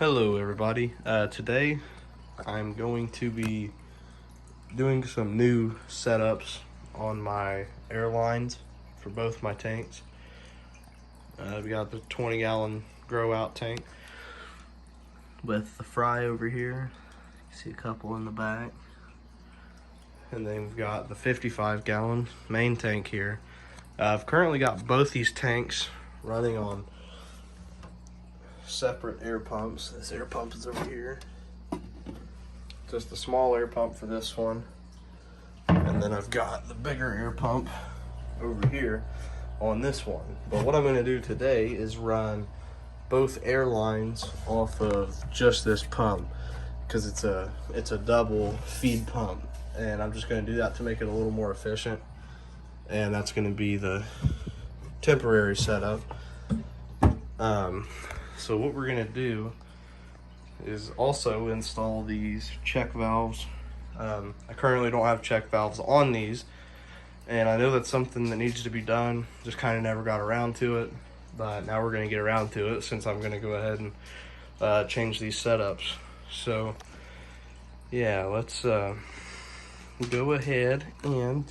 Hello everybody. Today I'm going to be doing some new setups on my airlines for both my tanks. We got the 20-gallon grow out tank with the fry over here. You see a couple in the back. And then we've got the 55-gallon main tank here. I've currently got both these tanks running on separate air pumps. This air pump is over here. Just a small air pump for this one. And then I've got the bigger air pump over here on this one. But what I'm going to do today is run both airlines off of just this pump because it's a double feed pump, and I'm just going to do that to make it a little more efficient. And that's going to be the temporary setup. So what we're gonna do is also install these check valves. I currently don't have check valves on these, and I know that's something that needs to be done, just kind of never got around to it, but now we're gonna get around to it since I'm gonna go ahead and change these setups. So yeah, let's go ahead and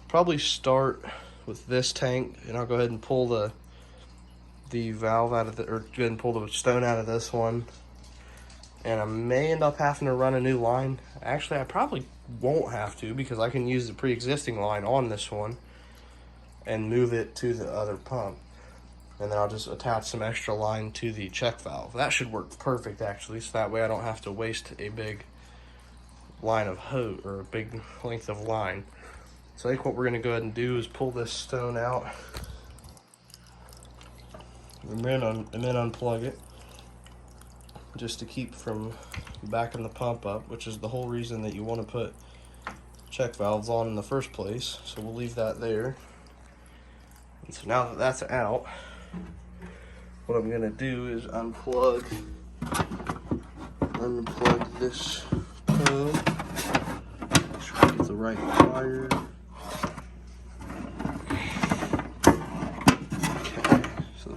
probably start with this tank, and I'll go ahead and pull the valve out of the, or go ahead and pull the stone out of this one. And I may end up having to run a new line. Actually, I probably won't have to because I can use the pre-existing line on this one and move it to the other pump. And then I'll just attach some extra line to the check valve. That should work perfect actually, so that way I don't have to waste a big line of hose or a big length of line. So I think what we're gonna go ahead and do is pull this stone out and then unplug it, just to keep from backing the pump up, which is the whole reason that you want to put check valves on in the first place. So we'll leave that there. And so now that that's out, what I'm going to do is unplug this probe, make sure I get the right wire.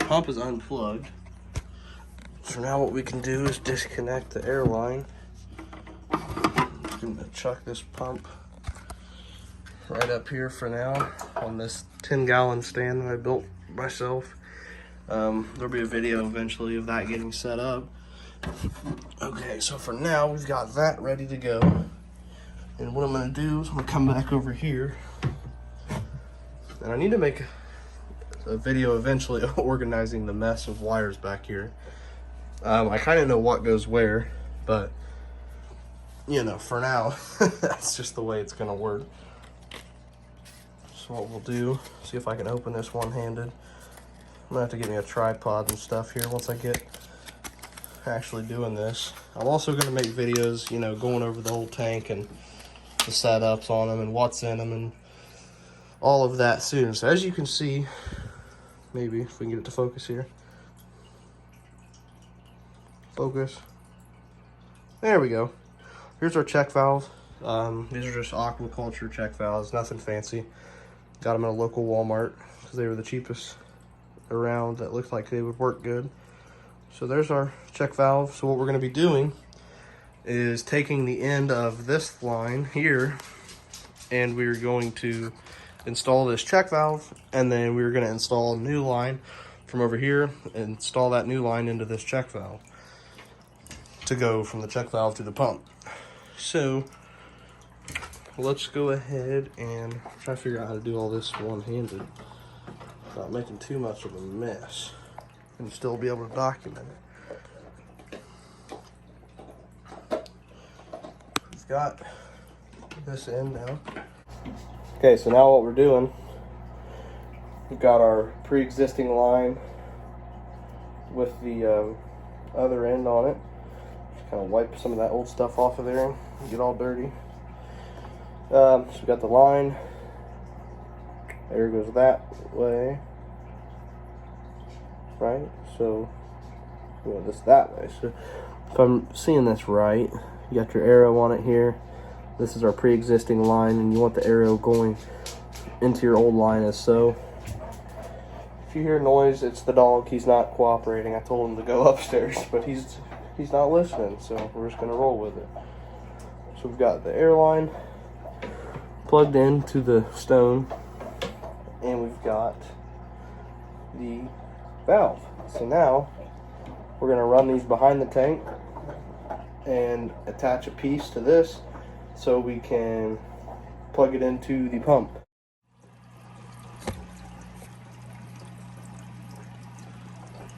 Pump is unplugged. So now what we can do is disconnect the air line. I'm gonna chuck this pump right up here for now on this 10-gallon stand that I built myself. There'll be a video eventually of that getting set up. Okay, so for now we've got that ready to go. And what I'm gonna do is I'm gonna come back over here, and I need to make a video eventually organizing the mess of wires back here. I kind of know what goes where, but you know, for now that's just the way it's gonna work. So what we'll do, see if I can open this one-handed. I'm gonna have to get me a tripod and stuff here once I get actually doing this. I'm also gonna make videos, you know, going over the whole tank and the setups on them and what's in them and all of that soon. So as you can see, maybe if we can get it to focus here. Focus. There we go. Here's our check valve. These are just aquaculture check valves, nothing fancy. Got them at a local Walmart because they were the cheapest around that looked like they would work good. So there's our check valve. So what we're going to be doing is taking the end of this line here, and we're going to install this check valve, and then we're going to install a new line from over here and install that new line into this check valve to go from the check valve to the pump. So let's go ahead and try to figure out how to do all this one-handed without making too much of a mess and still be able to document it. We've got this end now. Okay, so now what we're doing, we've got our pre-existing line with the other end on it. Just kind of wipe some of that old stuff off of there and get all dirty. So we got the line, air goes that way, right? So we want this that way. So if I'm seeing this right, you got your arrow on it here. This is our pre-existing line, and you want the arrow going into your old line as so. If you hear noise, it's the dog. He's not cooperating. I told him to go upstairs, but he's not listening, so we're just gonna roll with it. So we've got the air line plugged into the stone, and we've got the valve. So now we're gonna run these behind the tank and attach a piece to this so we can plug it into the pump.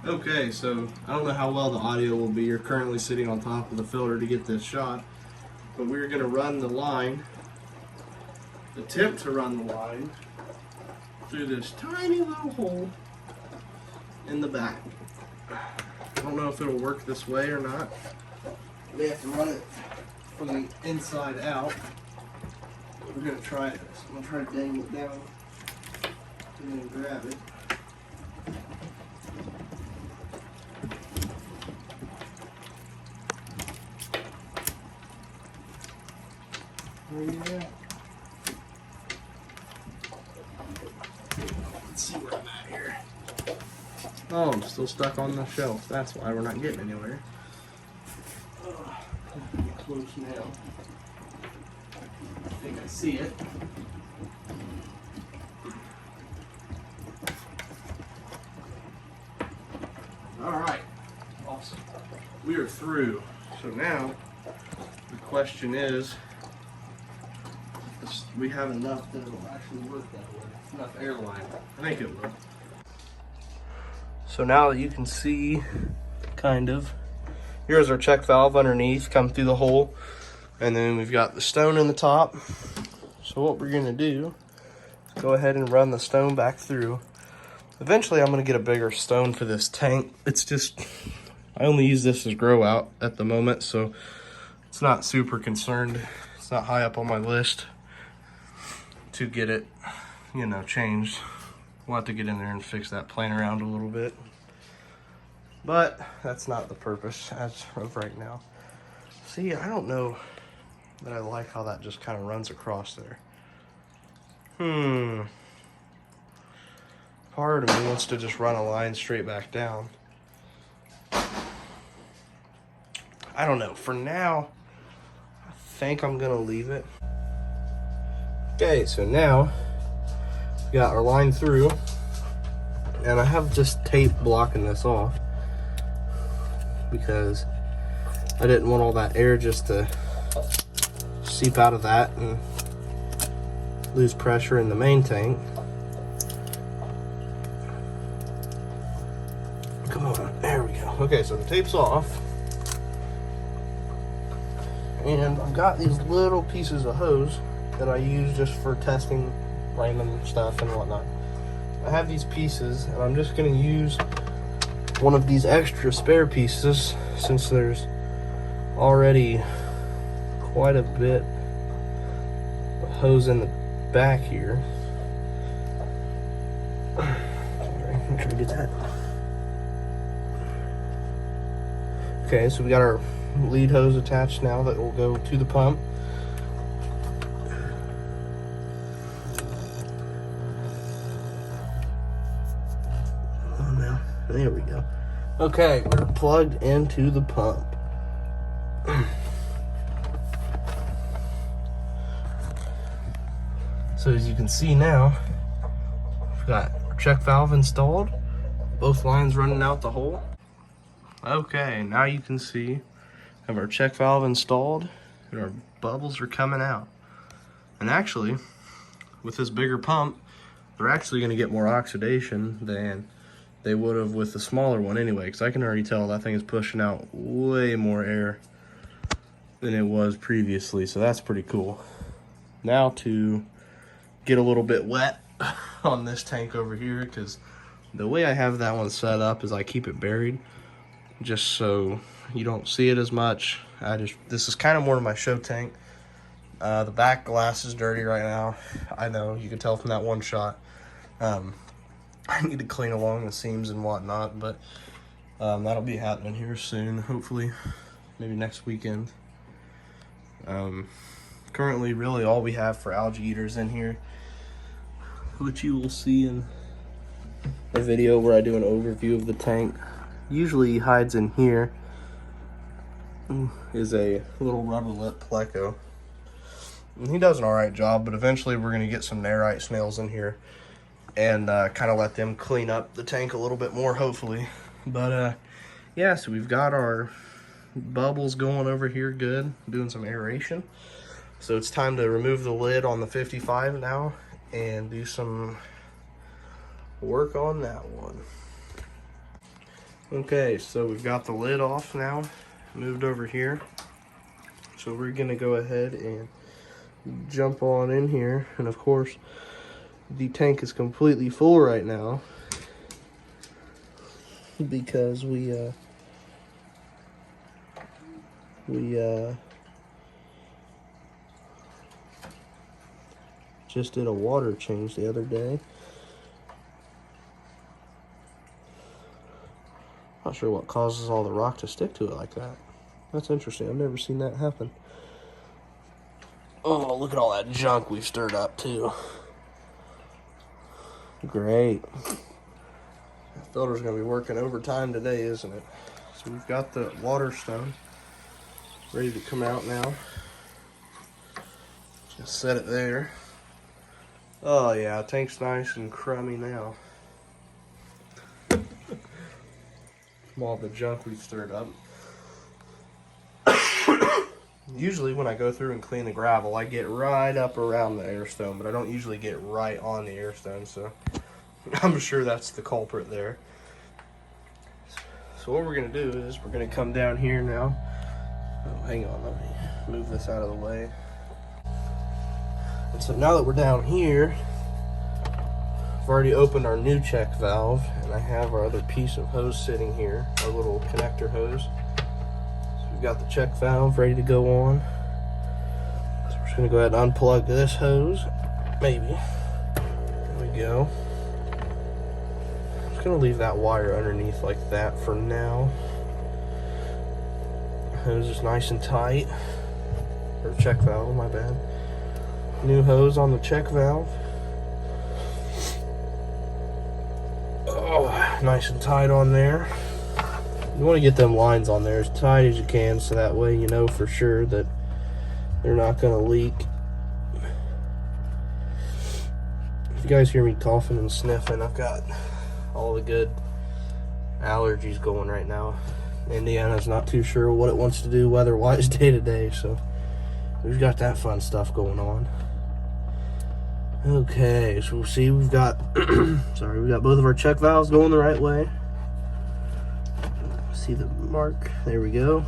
Okay, so I don't know how well the audio will be. You're currently sitting on top of the filter to get this shot, but we're going to run the line, attempt to run the line through this tiny little hole in the back. I don't know if it'll work this way or not. We have to run it from the inside out. We're going to try it. I'm going to try to dangle it down and then grab it. Yeah. Let's see where I'm at here. Oh, I'm still stuck on the shelf. That's why we're not getting anywhere. Get close now. I think I see it. Alright. Awesome. We are through. So now, the question is, we have enough that it'll actually work that way. Enough airline. I think it will. So now that you can see, kind of, here's our check valve underneath, come through the hole, and then we've got the stone in the top. So what we're gonna do is go ahead and run the stone back through. Eventually I'm gonna get a bigger stone for this tank. It's just, I only use this as grow out at the moment, so it's not super concerned. It's not high up on my list to get it, you know, changed. We'll have to get in there and fix that plane around a little bit. But that's not the purpose as of right now. See, I don't know that I like how that just kind of runs across there. Part of me wants to just run a line straight back down. I don't know. For now, I think I'm gonna leave it. Okay, so now we got our line through, and I have just tape blocking this off because I didn't want all that air just to seep out of that and lose pressure in the main tank. Come on, there we go. Okay, so the tape's off, and I've got these little pieces of hose that I use just for testing random stuff and whatnot. I have these pieces, and I'm just going to use one of these extra spare pieces since there's already quite a bit of hose in the back here. Make sure to get that. Okay, so we got our lead hose attached now that will go to the pump. There we go. Okay, we're plugged into the pump. So as you can see now, we've got our check valve installed. Both lines running out the hole. Okay, now you can see we have our check valve installed and our bubbles are coming out. And actually, with this bigger pump, they're actually going to get more oxidation than they would have with the smaller one anyway, because I can already tell that thing is pushing out way more air than it was previously, so that's pretty cool. Now to get a little bit wet on this tank over here, because the way I have that one set up is I keep it buried just so you don't see it as much. This is kind of more of my show tank. The back glass is dirty right now. I know, you can tell from that one shot. I need to clean along the seams and whatnot, but that'll be happening here soon, hopefully, maybe next weekend. Currently, really all we have for algae eaters in here, which you will see in a video where I do an overview of the tank. Usually hides in here is a little rubber lip pleco. And he does an alright job, but eventually we're going to get some Narite snails in here and kind of let them clean up the tank a little bit more, hopefully. But yeah, so we've got our bubbles going over here good, doing some aeration. So it's time to remove the lid on the 55 now and do some work on that one. Okay, so we've got the lid off now, moved over here. So we're gonna go ahead and jump on in here, and of course the tank is completely full right now because we just did a water change the other day. Not sure what causes all the rock to stick to it like that. That's interesting. I've never seen that happen. Oh, look at all that junk we've stirred up too. Great. That filter's gonna be working overtime today, isn't it? So we've got the water stone ready to come out now. Just set it there. Oh yeah, tank's nice and crummy now. From all the junk we've stirred up. Usually when I go through and clean the gravel, I get right up around the air stone, but I don't usually get right on the air stone, so I'm sure that's the culprit there. So what we're gonna do is we're gonna come down here now. Oh, hang on, let me move this out of the way. And so now that we're down here, I've already opened our new check valve, and I have our other piece of hose sitting here, our little connector hose. So we've got the check valve ready to go on. So we're just gonna go ahead and unplug this hose, maybe. There we go. Just gonna leave that wire underneath like that for now. Hose is nice and tight. Or check valve, my bad. New hose on the check valve. Oh, nice and tight on there. You want to get them lines on there as tight as you can so that way you know for sure that they're not going to leak. If you guys hear me coughing and sniffing, I've got all the good allergies going right now. Indiana's not too sure what it wants to do weather-wise day to day, so we've got that fun stuff going on. Okay, so we'll see we've got sorry, we got both of our check valves going the right way. See the mark? There we go.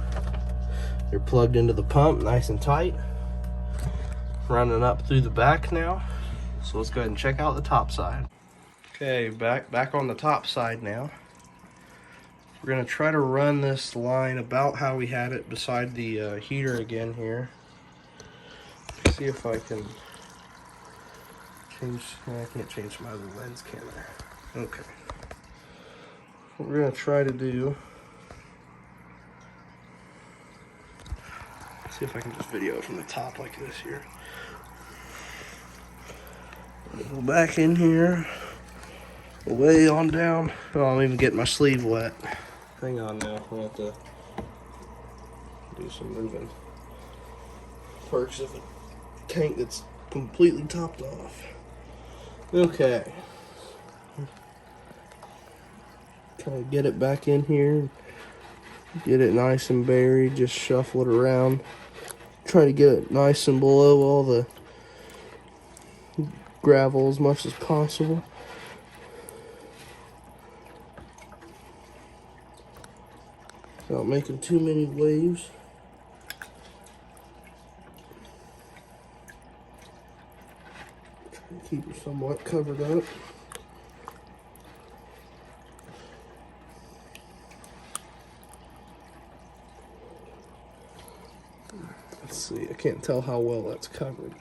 They're plugged into the pump nice and tight. Running up through the back now. So let's go ahead and check out the top side. Okay, back on the top side now. We're gonna try to run this line about how we had it beside the heater again here. See if I can change. I can't change my other lens, can I? Okay. What we're gonna try to do. See if I can just video it from the top like this here. Go back in here, way on down. Oh, I'm even getting my sleeve wet. Hang on now, we'll have to do some moving. Perks of a tank that's completely topped off. Okay. Kind of get it back in here. Get it nice and buried, just shuffle it around. Try to get it nice and below all the gravel as much as possible. Without making too many waves. Try to keep it somewhat covered up. Let's see, I can't tell how well that's covered.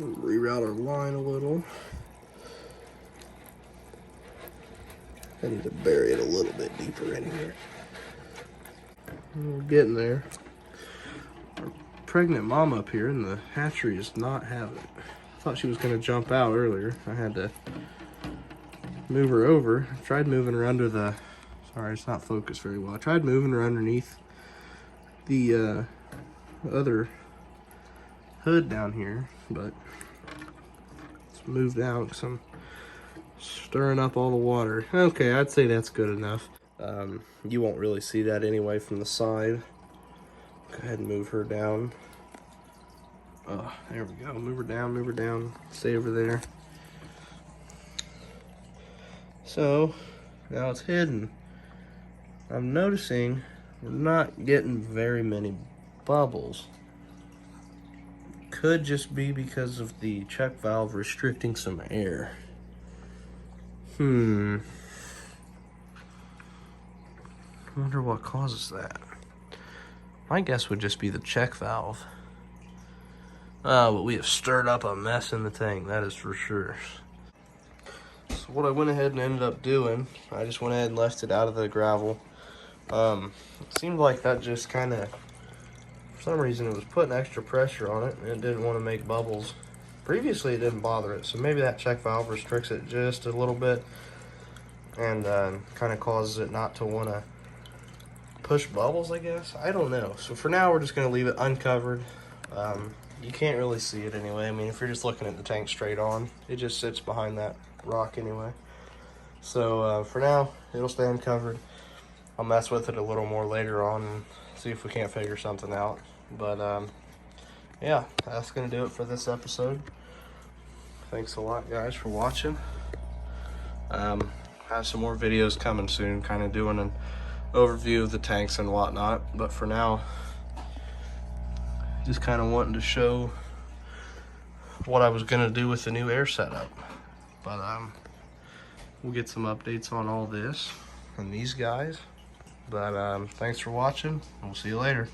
Reroute our line a little. I need to bury it a little bit deeper in here. We're getting there. Our pregnant mom up here in the hatchery is not having it. I thought she was going to jump out earlier. I had to move her over. I tried moving her under the... Sorry, it's not focused very well. I tried moving her underneath the other hood down here, but it's moved out because I'm stirring up all the water. Okay, I'd say that's good enough. You won't really see that anyway from the side. Go ahead and move her down. Oh, there we go. Move her down. Stay over there. So, now it's hidden. I'm noticing we're not getting very many bubbles. Could just be because of the check valve restricting some air. I wonder what causes that. My guess would just be the check valve. But we have stirred up a mess in the tank, that is for sure. So what I went ahead and ended up doing, I just went ahead and left it out of the gravel. It seemed like that just kind of, for some reason, it was putting extra pressure on it, and it didn't want to make bubbles. Previously, it didn't bother it, so maybe that check valve restricts it just a little bit, and kind of causes it not to want to push bubbles, I guess. I don't know. So for now, we're just going to leave it uncovered. You can't really see it anyway. I mean, if you're just looking at the tank straight on, it just sits behind that rock anyway. So for now, it'll stay uncovered. I'll mess with it a little more later on and see if we can't figure something out. But yeah, that's going to do it for this episode. Thanks a lot, guys, for watching. Have some more videos coming soon, kind of doing an overview of the tanks and whatnot. But for now, just kind of wanting to show what I was going to do with the new air setup. But we'll get some updates on all this and these guys. But thanks for watching. We'll see you later.